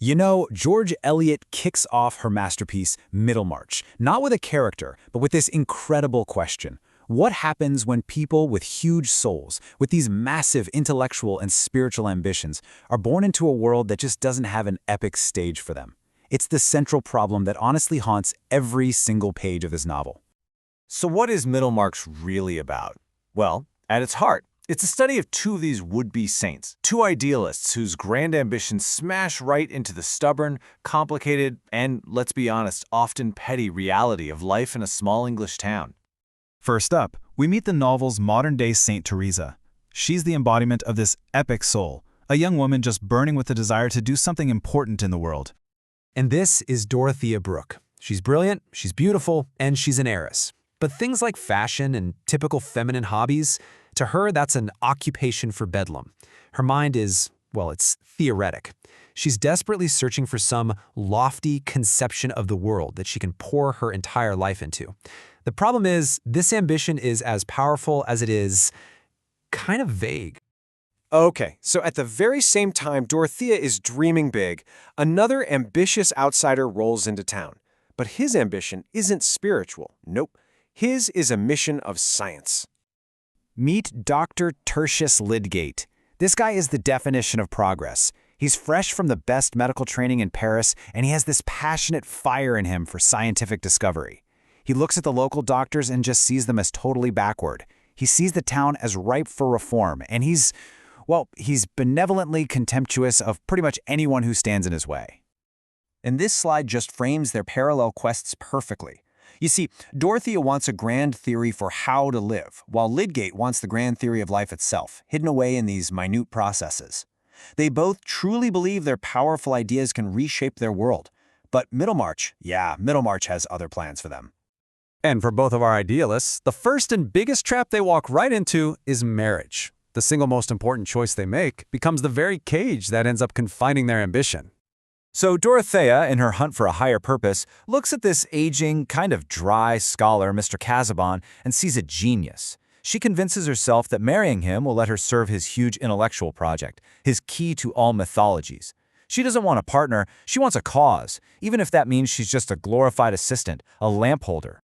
You know, George Eliot kicks off her masterpiece, Middlemarch, not with a character, but with this incredible question. What happens when people with huge souls, with these massive intellectual and spiritual ambitions, are born into a world that just doesn't have an epic stage for them? It's the central problem that honestly haunts every single page of this novel. So what is Middlemarch really about? Well, at its heart, it's a study of two of these would-be saints, two idealists whose grand ambitions smash right into the stubborn, complicated, and, let's be honest, often petty reality of life in a small English town. First up, we meet the novel's modern-day Saint Teresa. She's the embodiment of this epic soul, a young woman just burning with the desire to do something important in the world. And this is Dorothea Brooke. She's brilliant, she's beautiful, and she's an heiress. But things like fashion and typical feminine hobbies, to her, that's an occupation for bedlam. Her mind is, well, it's theoretic. She's desperately searching for some lofty conception of the world that she can pour her entire life into. The problem is, this ambition is as powerful as it is kind of vague. Okay, so at the very same time Dorothea is dreaming big, another ambitious outsider rolls into town. But his ambition isn't spiritual. Nope. His is a mission of science. Meet Dr. Tertius Lydgate. This guy is the definition of progress. He's fresh from the best medical training in Paris, and he has this passionate fire in him for scientific discovery. He looks at the local doctors and just sees them as totally backward. He sees the town as ripe for reform, and he's benevolently contemptuous of pretty much anyone who stands in his way. And this slide just frames their parallel quests perfectly. You see, Dorothea wants a grand theory for how to live, while Lydgate wants the grand theory of life itself, hidden away in these minute processes. They both truly believe their powerful ideas can reshape their world. But Middlemarch has other plans for them. And for both of our idealists, the first and biggest trap they walk right into is marriage. The single most important choice they make becomes the very cage that ends up confining their ambition. So Dorothea, in her hunt for a higher purpose, looks at this aging, kind of dry scholar, Mr. Casaubon, and sees a genius. She convinces herself that marrying him will let her serve his huge intellectual project, his key to all mythologies. She doesn't want a partner, she wants a cause, even if that means she's just a glorified assistant, a lamp holder.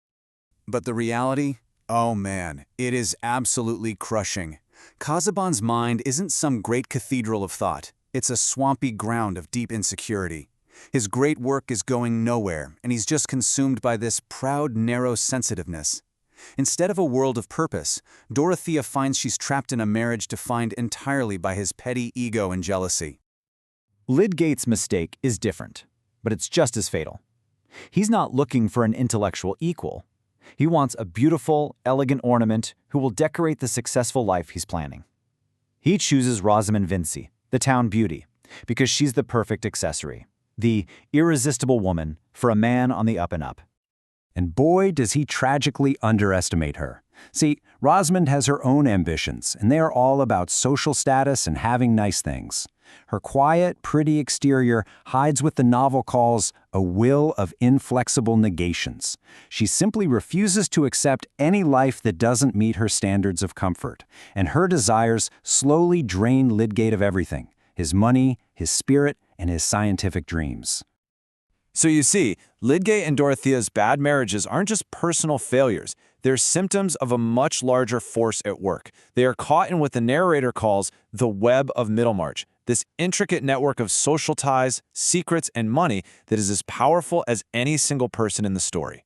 But the reality? Oh man, it is absolutely crushing. Casaubon's mind isn't some great cathedral of thought. It's a swampy ground of deep insecurity. His great work is going nowhere, and he's just consumed by this proud, narrow sensitiveness. Instead of a world of purpose, Dorothea finds she's trapped in a marriage defined entirely by his petty ego and jealousy. Lydgate's mistake is different, but it's just as fatal. He's not looking for an intellectual equal. He wants a beautiful, elegant ornament who will decorate the successful life he's planning. He chooses Rosamond Vincy, the town beauty, because she's the perfect accessory, the irresistible woman for a man on the up and up. And boy, does he tragically underestimate her. See, Rosamond has her own ambitions, and they are all about social status and having nice things. Her quiet, pretty exterior hides what the novel calls a will of inflexible negations. She simply refuses to accept any life that doesn't meet her standards of comfort, and her desires slowly drain Lydgate of everything: his money, his spirit, and his scientific dreams. So you see, Lydgate and Dorothea's bad marriages aren't just personal failures. They're symptoms of a much larger force at work. They are caught in what the narrator calls the web of Middlemarch, this intricate network of social ties, secrets, and money that is as powerful as any single person in the story.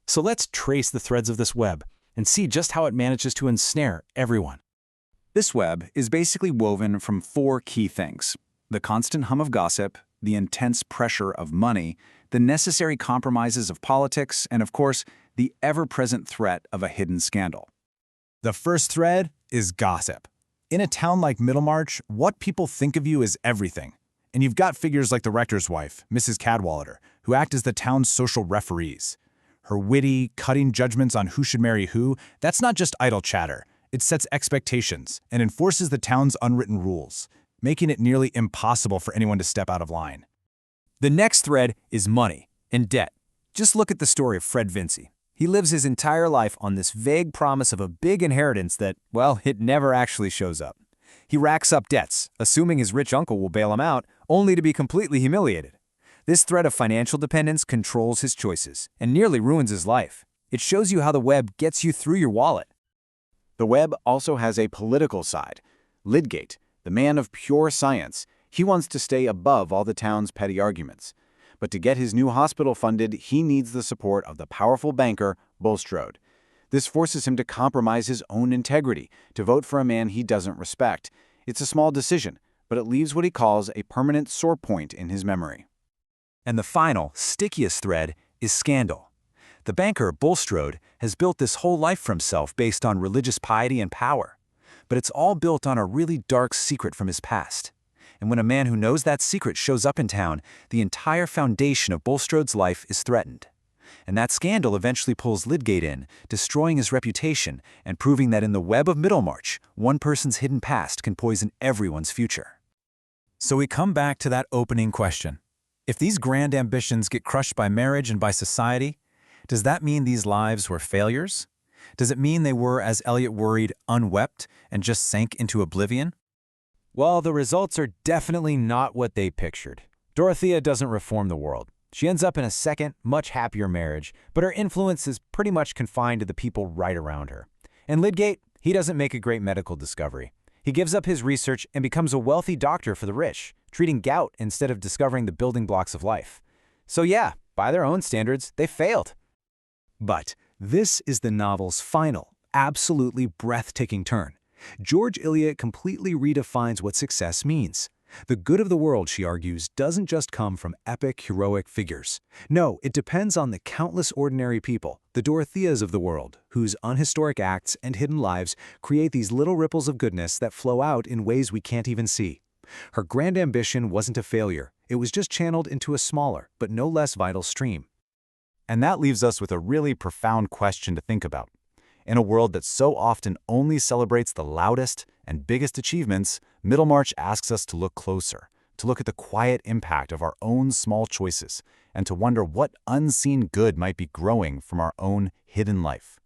So let's trace the threads of this web and see just how it manages to ensnare everyone. This web is basically woven from four key things: the constant hum of gossip, the intense pressure of money, the necessary compromises of politics, and of course, the ever-present threat of a hidden scandal. The first thread is gossip. In a town like Middlemarch, what people think of you is everything. And you've got figures like the rector's wife, Mrs. Cadwallader, who act as the town's social referees. Her witty, cutting judgments on who should marry who, that's not just idle chatter. It sets expectations and enforces the town's unwritten rules, making it nearly impossible for anyone to step out of line. The next thread is money and debt. Just look at the story of Fred Vincy. He lives his entire life on this vague promise of a big inheritance that, well, it never actually shows up. He racks up debts, assuming his rich uncle will bail him out, only to be completely humiliated. This threat of financial dependence controls his choices and nearly ruins his life. It shows you how the web gets you through your wallet. The web also has a political side. Lydgate, the man of pure science, he wants to stay above all the town's petty arguments. But to get his new hospital funded, he needs the support of the powerful banker, Bulstrode. This forces him to compromise his own integrity, to vote for a man he doesn't respect. It's a small decision, but it leaves what he calls a permanent sore point in his memory. And the final, stickiest thread is scandal. The banker, Bulstrode, has built this whole life for himself based on religious piety and power. But it's all built on a really dark secret from his past. And when a man who knows that secret shows up in town, the entire foundation of Bulstrode's life is threatened. And that scandal eventually pulls Lydgate in, destroying his reputation and proving that in the web of Middlemarch, one person's hidden past can poison everyone's future. So we come back to that opening question. If these grand ambitions get crushed by marriage and by society, does that mean these lives were failures? Does it mean they were, as Eliot worried, unwept and just sank into oblivion? Well, the results are definitely not what they pictured. Dorothea doesn't reform the world. She ends up in a second, much happier marriage, but her influence is pretty much confined to the people right around her. And Lydgate, he doesn't make a great medical discovery. He gives up his research and becomes a wealthy doctor for the rich, treating gout instead of discovering the building blocks of life. So yeah, by their own standards, they failed. But this is the novel's final, absolutely breathtaking turn. George Eliot completely redefines what success means. The good of the world, she argues, doesn't just come from epic, heroic figures. No, it depends on the countless ordinary people, the Dorotheas of the world, whose unhistoric acts and hidden lives create these little ripples of goodness that flow out in ways we can't even see. Her grand ambition wasn't a failure. It was just channeled into a smaller, but no less vital stream. And that leaves us with a really profound question to think about. In a world that so often only celebrates the loudest and biggest achievements, Middlemarch asks us to look closer, to look at the quiet impact of our own small choices, and to wonder what unseen good might be growing from our own hidden life.